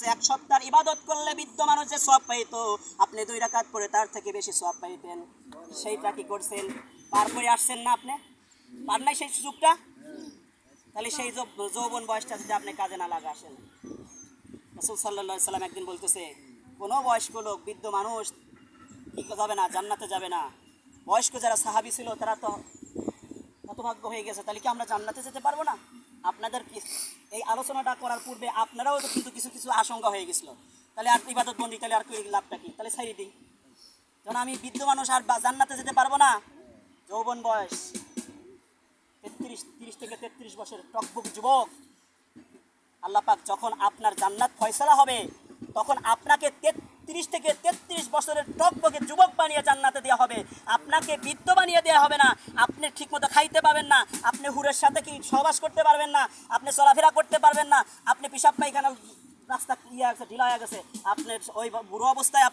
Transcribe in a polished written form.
বলছে 1 সপ্তাহ ইবাদত করলে বৃদ্ধ মানুষ যে সওয়াব পাইতো, আপনি 2 রাকাত পড়ে তার থেকে বেশি সওয়াব পাইতেন। সেইটা কি করছেন? পার করে আসছেন না আপনি? পার নাই সেই সুযোগটা? তাহলে সেই যৌবন বয়সটা যদি আপনি কাজে না লাগাসেন। রাসূল সাল্লাল্লাহু আলাইহি সাল্লাম একদিন বলতেছে, কোনো বয়স্ক লোক, বৃদ্ধ মানুষ কি যাবে না, জান্নাতে যাবে না। বয়স্ক যারা সাহাবী ছিল তারা তো হতভাগ্য হয়ে গেছে, তাহলে কি আমরা জান্নাতে যেতে পারবো না? আপনাদের কি এই আলোচনাটা করার পূর্বে আপনারাও তো কিন্তু কিছু কিছু আশঙ্কা হয়ে গেছিল, তাহলে আর ইবাদত বন্দি, তাহলে আর লাভটা কি? তাহলে ছাইড়ে দিই, যখন আমি বৃদ্ধ মানুষ আর জান্নাতে যেতে পারবো না। যৌবন বয়স 30 থেকে 33 বছরের টকবক যুবক, আল্লাহ পাক যখন আপনার জান্নাত ফয়সালা হবে, তখন আপনাকে 30 থেকে 33 বছরের টকবকে যুবক বানিয়ে জান্নাতে দেওয়া হবে। আপনাকে বৃদ্ধ বানিয়ে দেওয়া হবে না। আপনি ঠিকমতো খাইতে পাবেন না, আপনি হুরের সাথে কি সহবাস করতে পারবেন না, আপনি চলাফেরা করতে পারবেন না, আপনি পেশাব পায়খানা রাস্তা ঢিলা হয়ে গেছে, আপনার ওই বুড়ো অবস্থায়